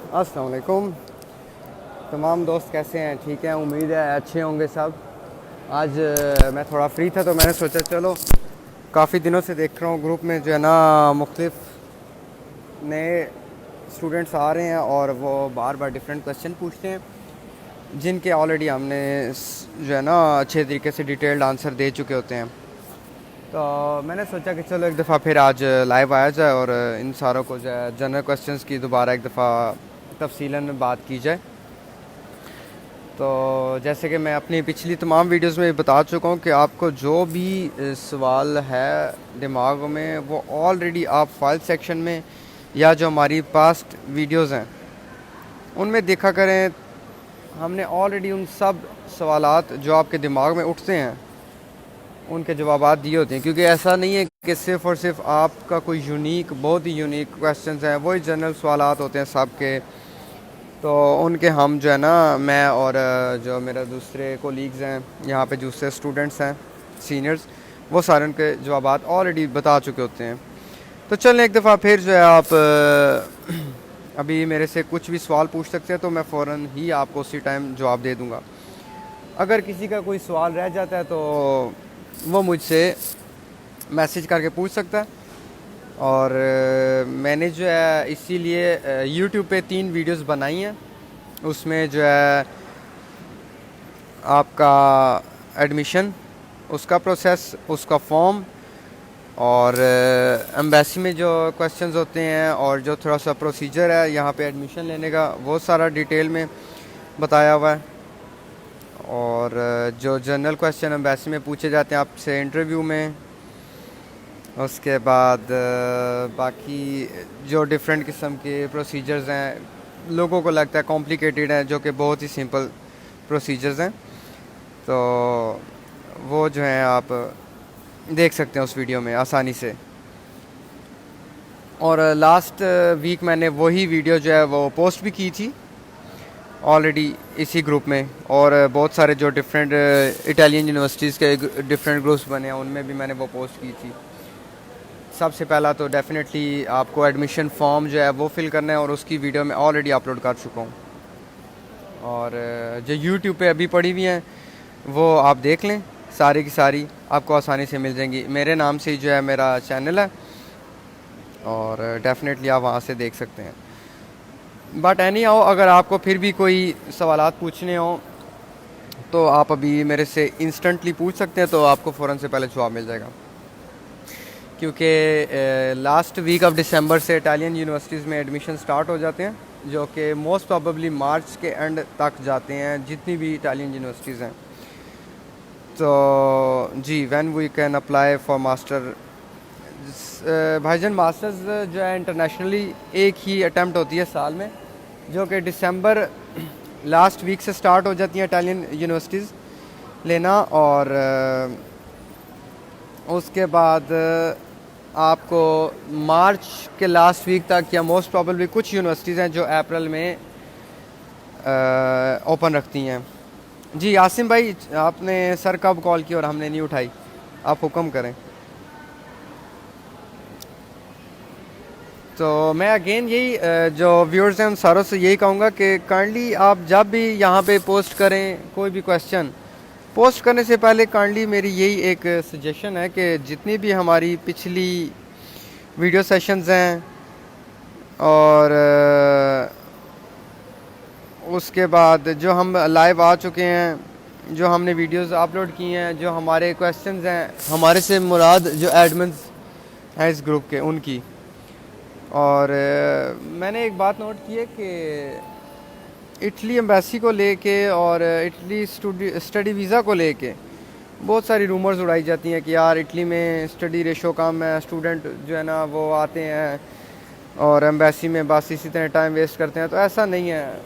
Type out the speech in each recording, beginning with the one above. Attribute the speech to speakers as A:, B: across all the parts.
A: अस्सलाम वालेकुम। तमाम दोस्त कैसे हैं? ठीक हैं, उम्मीद है अच्छे होंगे सब। आज मैं थोड़ा फ्री था तो मैंने सोचा चलो, काफ़ी दिनों से देख रहा हूँ ग्रुप में जो है ना मुख्तलिफ नए स्टूडेंट्स आ रहे हैं और वो बार बार डिफरेंट क्वेश्चन पूछते हैं जिनके ऑलरेडी हमने जो है ना अच्छे तरीके से डिटेल्ड आंसर दे चुके होते हैं। तो मैंने सोचा कि चलो एक दफ़ा फिर आज लाइव आया जाए और इन सारों को जो है जनरल क्वेश्चंस की दोबारा एक दफ़ा तफसीलन बात की जाए। तो जैसे कि मैं अपनी पिछली तमाम वीडियोस में बता चुका हूँ कि आपको जो भी सवाल है दिमाग में वो ऑलरेडी आप फाइल सेक्शन में या जो हमारी पास्ट वीडियोस हैं उनमें देखा करें। हमने ऑलरेडी उन सब सवालात जो आपके दिमाग में उठते हैं उनके जवाबात दिए होते हैं, क्योंकि ऐसा नहीं है कि सिर्फ़ और सिर्फ आपका कोई यूनिक बहुत ही यूनिक क्वेश्चंस हैं, वही जनरल सवालात होते हैं सब के। तो उनके हम जो है ना मैं और जो मेरे दूसरे कोलीग्स हैं यहाँ पे दूसरे स्टूडेंट्स हैं सीनियर्स, वो सारे उनके जवाबात ऑलरेडी बता चुके होते हैं। तो चलें एक दफ़ा फिर जो है आप अभी मेरे से कुछ भी सवाल पूछ सकते हैं तो मैं फ़ौरन ही आपको उसी टाइम जवाब दे दूँगा। अगर किसी का कोई सवाल रह जाता है तो वो मुझसे मैसेज करके पूछ सकता है। और मैंने जो है इसीलिए यूट्यूब पे 3 वीडियोस बनाई हैं। उसमें जो है आपका एडमिशन, उसका प्रोसेस, उसका फॉर्म और एम्बेसी में जो क्वेश्चंस होते हैं और जो थोड़ा सा प्रोसीजर है यहाँ पे एडमिशन लेने का, वो सारा डिटेल में बताया हुआ है। और जो जनरल क्वेश्चन एम्बेसी में पूछे जाते हैं आपसे इंटरव्यू में, उसके बाद बाकी जो डिफरेंट किस्म के प्रोसीजर्स हैं लोगों को लगता है कॉम्प्लिकेटेड हैं, जो कि बहुत ही सिंपल प्रोसीजर्स हैं। तो वो जो हैं आप देख सकते हैं उस वीडियो में आसानी से। और लास्ट वीक मैंने वही वीडियो जो है वो पोस्ट भी की थी ऑलरेडी इसी ग्रुप में, और बहुत सारे जो डिफरेंट इटालियन यूनिवर्सिटीज़ के डिफरेंट ग्रुप्स बने हैं उनमें भी मैंने वो पोस्ट की थी। सबसे पहला तो डेफिनेटली आपको एडमिशन फॉर्म जो है वो फिल करना है और उसकी वीडियो मैं ऑलरेडी अपलोड कर चुका हूँ। और जो यूट्यूब पे अभी पड़ी हुई हैं वो आप देख लें, सारी की सारी आपको आसानी से मिल जाएंगी। मेरे नाम से ही जो है मेरा चैनल है और डेफिनेटली आप वहाँ से देख सकते हैं। बट एनी हाउ, अगर आपको फिर भी कोई सवालात पूछने हो तो आप अभी मेरे से इंस्टेंटली पूछ सकते हैं, तो आपको फ़ौरन से पहले जवाब मिल जाएगा। क्योंकि लास्ट वीक ऑफ दिसंबर से इटालियन यूनिवर्सिटीज़ में एडमिशन स्टार्ट हो जाते हैं, जो कि मोस्ट प्रॉबेबली मार्च के एंड तक जाते हैं जितनी भी इटालियन यूनिवर्सिटीज़ हैं। तो जी, when we can apply for master, भाईजान मास्टर्स जो है इंटरनेशनली एक ही अटैम्प्ट होती है साल में, जो कि दिसंबर लास्ट वीक से स्टार्ट हो जाती हैं इटालियन यूनिवर्सिटीज़ लेना। और उसके बाद आपको मार्च के लास्ट वीक तक या मोस्ट प्रॉबेबली कुछ यूनिवर्सिटीज़ हैं जो अप्रैल में ओपन रखती हैं। जी आसिम भाई, आपने सर कब कॉल की और हमने नहीं उठाई? आप हुक्म करें। तो मैं अगेन यही जो व्यूअर्स हैं उन सारों से यही कहूँगा कि काइंडली आप जब भी यहाँ पे पोस्ट करें कोई भी क्वेश्चन, पोस्ट करने से पहले काइंडली मेरी यही एक सजेशन है कि जितनी भी हमारी पिछली वीडियो सेशंस हैं और उसके बाद जो हम लाइव आ चुके हैं, जो हमने वीडियोस अपलोड की हैं, जो हमारे क्वेश्चंस हैं, हमारे से मुराद जो एडमिन्स हैं इस ग्रुप के उनकी। और मैंने एक बात नोट की है कि इटली एम्बेसी को लेके और इटली स्टडी वीज़ा को लेके बहुत सारी रूमर्स उड़ाई जाती हैं कि यार इटली में स्टडी रेशो कम है, स्टूडेंट जो है ना वो आते हैं और एम्बेसी में बस इसी तरह टाइम वेस्ट करते हैं। तो ऐसा नहीं है,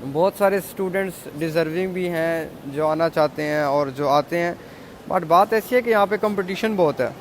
A: बहुत सारे स्टूडेंट्स डिज़र्विंग भी हैं जो आना चाहते हैं और जो आते हैं। बट बात ऐसी है कि यहाँ पे कंपटीशन बहुत है।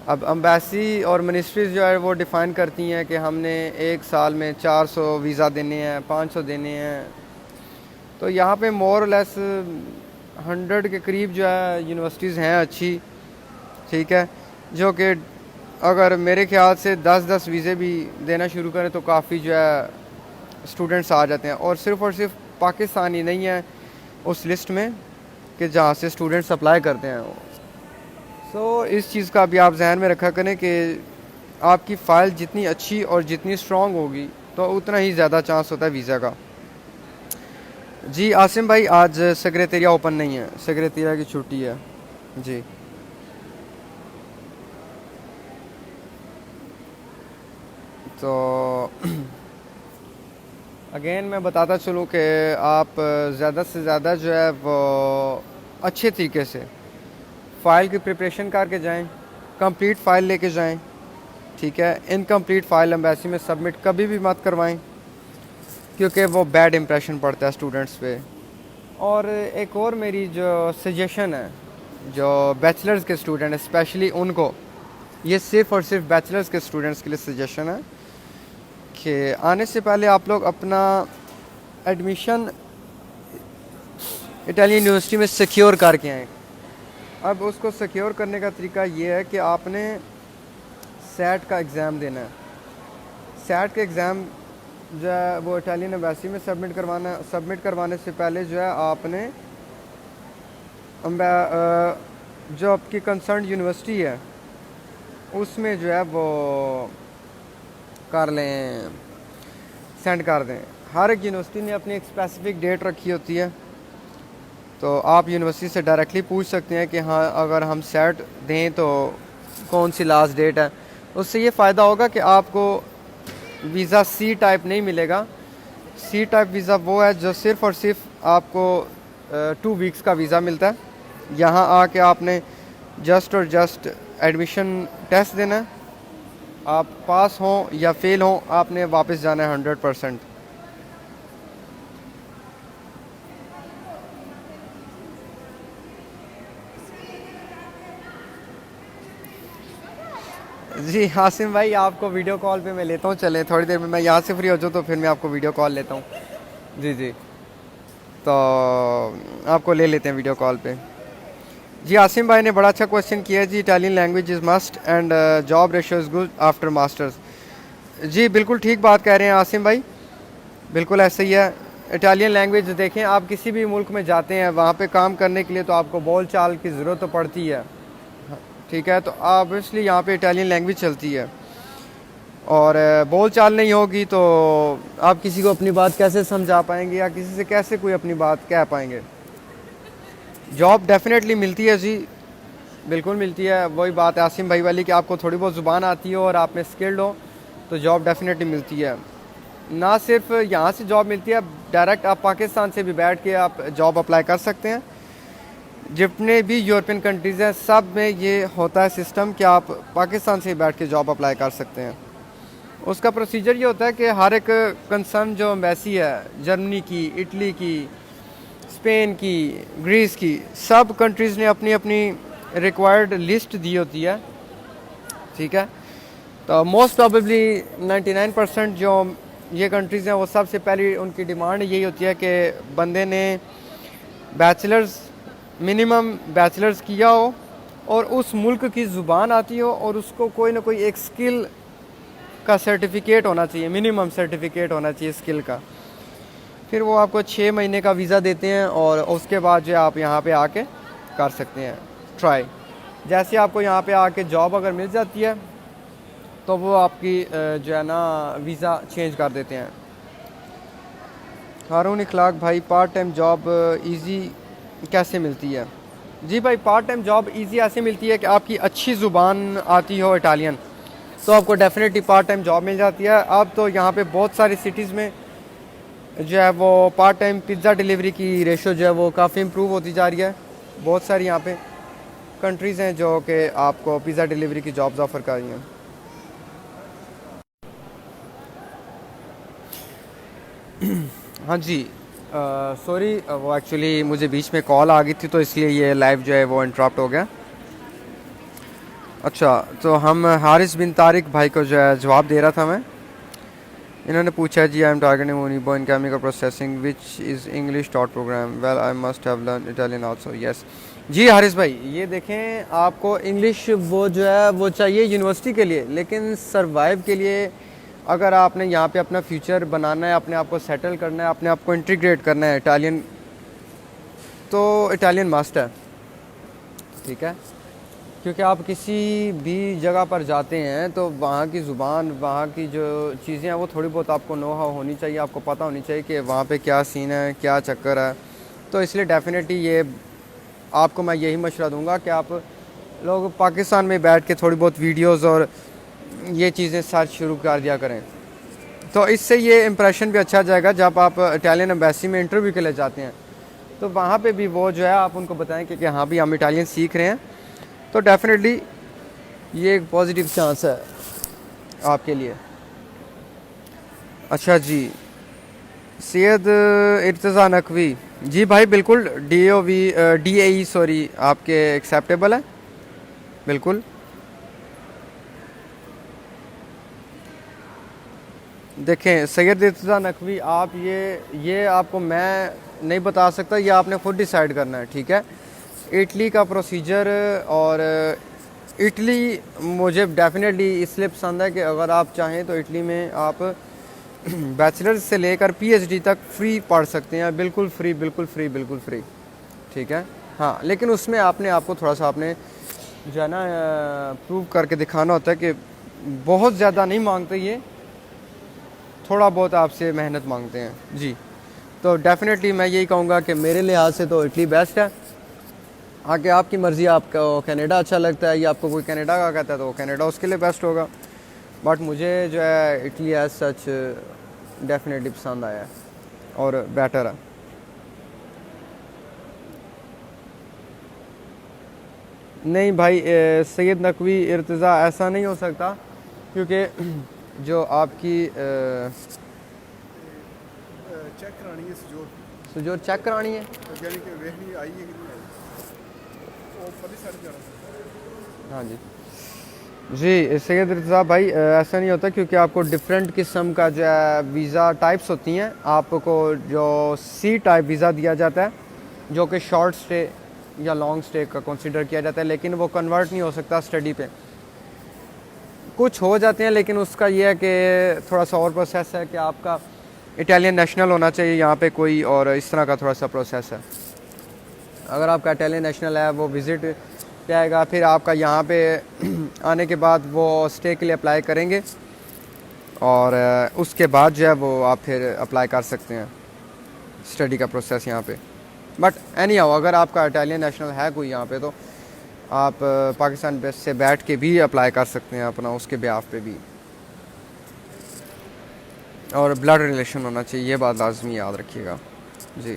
A: अब एम्बेसी और मिनिस्ट्रीज़ जो है वो डिफ़ाइन करती हैं कि हमने एक साल में 400 वीज़ा देने हैं, 500 देने हैं। तो यहाँ पे मोर लेस 100 के करीब जो है यूनिवर्सिटीज़ हैं अच्छी, ठीक है, जो कि अगर मेरे ख्याल से 10-10 वीज़े भी देना शुरू करें तो काफ़ी जो है स्टूडेंट्स आ जाते हैं, और सिर्फ पाकिस्तानी नहीं है उस लिस्ट में कि जहाँ से स्टूडेंट्स अप्लाई करते हैं। सो इस चीज़ का भी आप जहन में रखा करें कि आपकी फ़ाइल जितनी अच्छी और जितनी स्ट्रॉन्ग होगी तो उतना ही ज़्यादा चांस होता है वीज़ा का। जी आसिम भाई, आज सेक्रेटेरिया ओपन नहीं है, सेक्रेटेरिया की छुट्टी है जी। तो अगेन मैं बताता चलूँ कि आप ज़्यादा से ज़्यादा जो है वो अच्छे तरीके से फ़ाइल की प्रिपरेशन करके जाएं, कंप्लीट फ़ाइल लेके जाएं, ठीक है। इनकम्प्लीट फ़ाइल एम्बेसी में सबमिट कभी भी मत करवाएं, क्योंकि वो बैड इंप्रेशन पड़ता है स्टूडेंट्स पे। और एक और मेरी जो सजेशन है, जो बैचलर्स के स्टूडेंट हैं स्पेशली उनको, ये सिर्फ़ और सिर्फ बैचलर्स के स्टूडेंट्स के लिए सजेशन है कि आने से पहले आप लोग अपना एडमिशन इटालियन यूनिवर्सिटी में सिक्योर करके आएँ। अब उसको सिक्योर करने का तरीका ये है कि आपने सेट का एग्ज़ाम देना है। सेट का एग्ज़ाम जो है वो इटालियन एम्बेसी में सबमिट करवाने से पहले जो है आपने जो आपकी कंसर्न यूनिवर्सिटी है उसमें जो है वो कर लें, सेंड कर दें। हर एक यूनिवर्सिटी ने अपनी एक स्पेसिफिक डेट रखी होती है, तो आप यूनिवर्सिटी से डायरेक्टली पूछ सकते हैं कि हाँ अगर हम सेट दें तो कौन सी लास्ट डेट है। उससे ये फ़ायदा होगा कि आपको वीज़ा सी टाइप नहीं मिलेगा। सी टाइप वीज़ा वो है जो सिर्फ़ और सिर्फ आपको 2 वीक्स का वीज़ा मिलता है। यहाँ आके आपने जस्ट एडमिशन टेस्ट देना है, आप पास हों या फेल हों आपने वापस जाना है 100%। जी हासिम भाई, आपको वीडियो कॉल पे मैं लेता हूँ, चलें थोड़ी देर में मैं यहाँ से फ्री हो जाऊँ तो फिर मैं आपको वीडियो कॉल लेता हूँ। जी तो आपको ले लेते हैं वीडियो कॉल पे। जी आसिम भाई ने बड़ा अच्छा क्वेश्चन किया है जी। Italian language is must and job ratio is good after masters. जी बिल्कुल ठीक बात कह रहे हैं आसिम भाई, बिल्कुल ऐसे ही है। इटालियन लैंग्वेज देखें, आप किसी भी मुल्क में जाते हैं वहाँ पे काम करने के लिए तो आपको बोल चाल की ज़रूरत तो पड़ती है, ठीक है। तो ऑब्वियसली यहाँ पे इटालियन लैंग्वेज चलती है, और बोल चाल नहीं होगी तो आप किसी को अपनी बात कैसे समझा पाएंगे या किसी से कैसे कोई अपनी बात कह पाएंगे। जॉब डेफिनेटली मिलती है जी, बिल्कुल मिलती है। वही बात है आसिम भाई वाली कि आपको थोड़ी बहुत ज़ुबान आती हो और आप में स्किल्ड हो तो जॉब डेफिनेटली मिलती है। ना सिर्फ यहाँ से जॉब मिलती है, डायरेक्ट आप पाकिस्तान से भी बैठ के आप जॉब अप्लाई कर सकते हैं। जितने भी यूरोपियन कंट्रीज़ हैं सब में ये होता है सिस्टम कि आप पाकिस्तान से बैठ के जॉब अप्लाई कर सकते हैं। उसका प्रोसीजर ये होता है कि हर एक कंसर्न जो एम्बेसी है, जर्मनी की, इटली की, स्पेन की, ग्रीस की, सब कंट्रीज़ ने अपनी अपनी रिक्वायर्ड लिस्ट दी होती है, ठीक है। तो मोस्ट प्रॉबेबली 99% जो ये कंट्रीज़ हैं वो सबसे पहली उनकी डिमांड यही होती है कि बंदे ने बैचलर्स, मिनिमम बैचलर्स किया हो और उस मुल्क की ज़ुबान आती हो और उसको कोई ना कोई एक स्किल का सर्टिफिकेट होना चाहिए, मिनिमम सर्टिफिकेट होना चाहिए स्किल का। फिर वो आपको 6 महीने का वीज़ा देते हैं और उसके बाद जो आप यहाँ पे आके कर सकते हैं ट्राई। जैसे आपको यहाँ पे आके जॉब अगर मिल जाती है तो वो आपकी जो है ना वीज़ा चेंज कर देते हैं। हारून इखलाक भाई, पार्ट टाइम जॉब इजी कैसे मिलती है? जी भाई, पार्ट टाइम जॉब इजी ऐसे मिलती है कि आपकी अच्छी ज़ुबान आती हो इटालियन, तो आपको डेफिनेटली पार्ट टाइम जॉब मिल जाती है। अब तो यहाँ पे बहुत सारी सिटीज़ में जो है वो पार्ट टाइम पिज़्ज़ा डिलीवरी की रेशो जो है वो काफ़ी इम्प्रूव होती जा रही है। बहुत सारी यहाँ पे कंट्रीज़ हैं जो कि आपको पिज़्ज़ा डिलीवरी की जॉब्स ऑफ़र कर रही हैं। हाँ जी, सॉरी वो एक्चुअली मुझे बीच में कॉल आ गई थी तो इसलिए ये लाइव जो है वो इंटरप्ट हो गया। अच्छा, तो हम हारिस बिन तारिक भाई को जो है जवाब दे रहा था मैं। इन्होंने पूछा जी, I am targeting Unibo in chemical processing which is English taught program. Well, I must have learned Italian also. Yes, जी हारिस भाई, ये देखें, आपको इंग्लिश वो जो है वो चाहिए यूनिवर्सिटी के लिए, लेकिन सरवाइव के लिए अगर आपने यहाँ पे अपना फ्यूचर बनाना है, अपने आप को सेटल करना है, अपने आप को इंटीग्रेट करना है इटालियन, तो इटालियन मस्ट है। ठीक है, क्योंकि आप किसी भी जगह पर जाते हैं तो वहाँ की ज़ुबान, वहाँ की जो चीज़ें हैं वो थोड़ी बहुत आपको नो हाउ होनी चाहिए, आपको पता होनी चाहिए कि वहाँ पे क्या सीन है, क्या चक्कर है। तो इसलिए डेफिनेटली ये आपको मैं यही मशवरा दूंगा कि आप लोग पाकिस्तान में बैठ के थोड़ी बहुत वीडियोस और ये चीज़ें सर्च शुरू कर दिया करें, तो इससे ये इम्प्रेशन भी अच्छा जाएगा। जब आप इटालियन एम्बेसी में इंटरव्यू के लिए जाते हैं तो वहाँ पे भी वो जो है आप उनको बताएं कि हाँ भी हम इटालियन सीख रहे हैं, तो डेफिनेटली ये एक पॉजिटिव चांस है आपके लिए। अच्छा जी, सैयद इर्तज़ा नकवी, जी भाई बिल्कुल, DAE सॉरी आपके एक्सेप्टेबल है, बिल्कुल। देखें सैयद इर्तज़ा नकवी, आप ये आपको मैं नहीं बता सकता, ये आपने खुद डिसाइड करना है। ठीक है, इटली का प्रोसीजर, और इटली मुझे डेफिनेटली इसलिए पसंद है कि अगर आप चाहें तो इटली में आप बैचलर्स से लेकर PhD तक फ्री पढ़ सकते हैं, बिल्कुल फ्री, बिल्कुल फ्री, बिल्कुल फ्री। ठीक है, हाँ, लेकिन उसमें आपने आपको थोड़ा सा आपने जो है ना प्रूव करके दिखाना होता है कि बहुत ज़्यादा नहीं मांगते ये, थोड़ा बहुत आपसे मेहनत मांगते हैं जी। तो डेफिनेटली मैं यही कहूँगा कि मेरे लिहाज से तो इटली बेस्ट है। आगे आपकी मर्ज़ी, आपको कनाडा अच्छा लगता है या आपको कोई कनाडा का कहता है तो वो कनाडा उसके लिए बेस्ट होगा, बट मुझे जो है इटली एज सच डेफिनेटली पसंद आया है और बेटर है। नहीं भाई सैयद नकवी इर्तज़ा ऐसा नहीं हो सकता, क्योंकि जो आपकी
B: चेक करानी है
A: सुजोर चेक करानी है,
B: यानी कि वेखनी आई है कि नहीं आई, वो पहले साइड जाना।
A: हाँ जी जी सैयद इर्तज़ा भाई, ऐसा नहीं होता, क्योंकि आपको डिफरेंट किस्म का जो है वीज़ा टाइप्स होती हैं। आपको जो C टाइप वीज़ा दिया जाता है, जो कि शॉर्ट स्टे या लॉन्ग स्टे का कंसिडर किया जाता है, लेकिन वो कन्वर्ट नहीं हो सकता स्टडी पे। कुछ हो जाते हैं, लेकिन उसका ये है कि थोड़ा सा और प्रोसेस है कि आपका इटालियन नेशनल होना चाहिए यहाँ पे कोई, और इस तरह का थोड़ा सा प्रोसेस है। अगर आपका इटालियन नेशनल है, वो विज़िट पे आएगा, फिर आपका यहाँ पे आने के बाद वो स्टे के लिए अप्लाई करेंगे, और उसके बाद जो है वो आप फिर अप्लाई कर सकते हैं स्टडी का प्रोसेस यहाँ पे। बट एनी हाउ, अगर आपका इटालियन नेशनल है कोई यहाँ पे, तो आप पाकिस्तान बेस से बैठ के भी अप्लाई कर सकते हैं अपना उसके ब्याफ पे भी, और ब्लड रिलेशन होना चाहिए, ये बात लाजमी याद रखिएगा जी।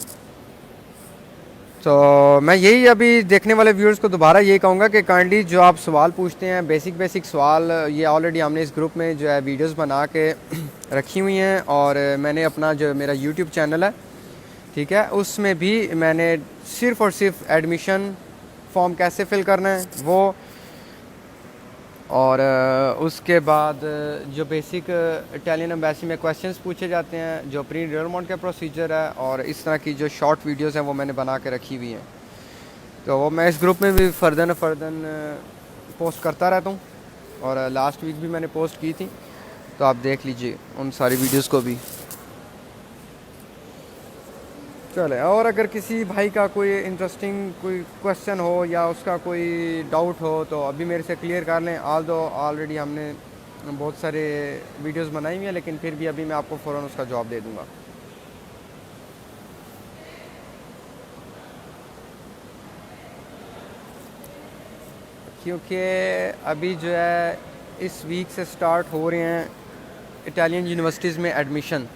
A: तो मैं यही अभी देखने वाले व्यूअर्स को दोबारा यही कहूँगा कि काइंडली जो आप सवाल पूछते हैं, बेसिक सवाल, ये ऑलरेडी हमने इस ग्रुप में जो है वीडियोस बना के रखी हुई हैं, और मैंने अपना जो मेरा यूट्यूब चैनल है, ठीक है, उसमें भी मैंने सिर्फ़ और सिर्फ एडमिशन फॉर्म कैसे फिल करना है वो, और उसके बाद जो बेसिक इटालियन एम्बेसी में क्वेश्चंस पूछे जाते हैं, जो प्री एनरोलमेंट का प्रोसीजर है, और इस तरह की जो शॉर्ट वीडियोस हैं वो मैंने बना के रखी हुई हैं। तो वो मैं इस ग्रुप में भी फ़र्दन पोस्ट करता रहता हूँ, और लास्ट वीक भी मैंने पोस्ट की थी, तो आप देख लीजिए उन सारी वीडियोस को भी। चले, और अगर किसी भाई का कोई इंटरेस्टिंग कोई क्वेश्चन हो या उसका कोई डाउट हो तो अभी मेरे से क्लियर कर लें। ऑलरेडी हमने बहुत सारे वीडियोस बनाई हुई हैं, लेकिन फिर भी अभी मैं आपको फ़ौरन उसका जवाब दे दूँगा। क्योंकि अभी जो है इस वीक से स्टार्ट हो रहे हैं इटालियन यूनिवर्सिटीज़ में एडमिशन।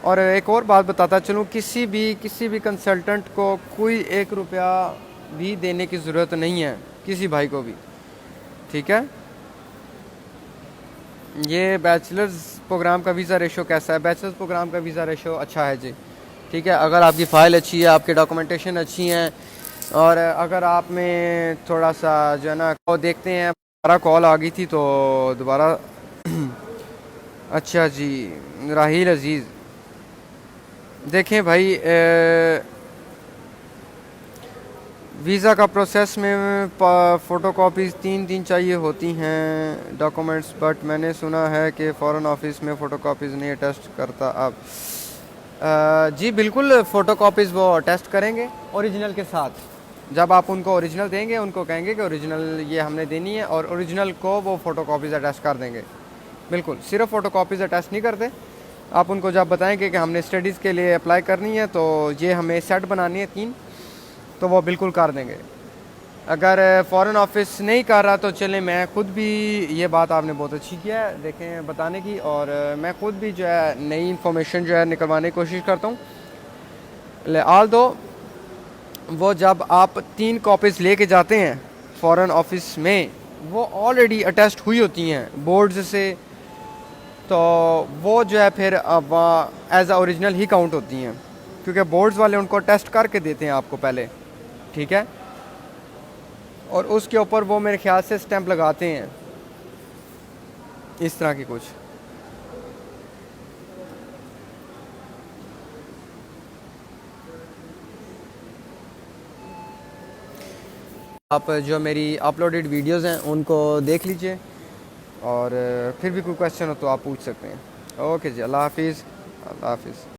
A: और एक और बात बताता चलूँ, किसी भी कंसल्टेंट को कोई 1 रुपया भी देने की ज़रूरत नहीं है, किसी भाई को भी। ठीक है, ये बैचलर्स प्रोग्राम का वीज़ा रेशो कैसा है? बैचलर्स प्रोग्राम का वीज़ा रेशो अच्छा है जी। ठीक है, अगर आपकी फ़ाइल अच्छी है, आपकी डॉक्यूमेंटेशन अच्छी हैं, और अगर आप में थोड़ा सा जो है ना, वो देखते हैं, दोबारा कॉल आ गई थी तो दोबारा अच्छा जी, राहील अज़ीज़, देखें भाई वीज़ा का प्रोसेस में फ़ोटो कापीज़ तीन चाहिए होती हैं डॉक्यूमेंट्स, बट मैंने सुना है कि फ़ॉरेन ऑफिस में फ़ोटो कापीज़ नहीं अटेस्ट करता। अब जी बिल्कुल, फ़ोटो कापीज़ वो अटेस्ट करेंगे ओरिजिनल के साथ। जब आप उनको ओरिजिनल देंगे, उनको कहेंगे कि ओरिजिनल ये हमने देनी है, और ओरिजिनल को वो फ़ोटो कापीज़ अटेस्ट कर देंगे। बिल्कुल, सिर्फ फ़ोटो कापीज़ अटेस्ट नहीं करते। आप उनको जब बताएंगे कि हमने स्टडीज़ के लिए अप्लाई करनी है, तो ये हमें सेट बनानी है 3, तो वो बिल्कुल कर देंगे। अगर फ़ॉरेन ऑफिस नहीं कर रहा तो चलें, मैं ख़ुद भी, ये बात आपने बहुत अच्छी किया है देखें बताने की, और मैं ख़ुद भी जो है नई इन्फॉर्मेशन जो है निकलवाने की कोशिश करता हूँ। ऑल दो वो जब आप 3 कॉपीज़ लेके जाते हैं फ़ॉरेन ऑफिस में, वो ऑलरेडी अटेस्ट हुई होती हैं बोर्ड्स से, तो वो जो है फिर अब एज आ ओरिजिनल ही काउंट होती हैं, क्योंकि बोर्ड्स वाले उनको टेस्ट करके देते हैं आपको पहले, ठीक है, और उसके ऊपर वो मेरे ख्याल से स्टैंप लगाते हैं, इस तरह की कुछ। आप जो मेरी अपलोडेड वीडियोस हैं उनको देख लीजिए, और फिर भी कोई क्वेश्चन हो तो आप पूछ सकते हैं। ओके जी, अल्लाह हाफिज़। अल्लाह हाफिज़।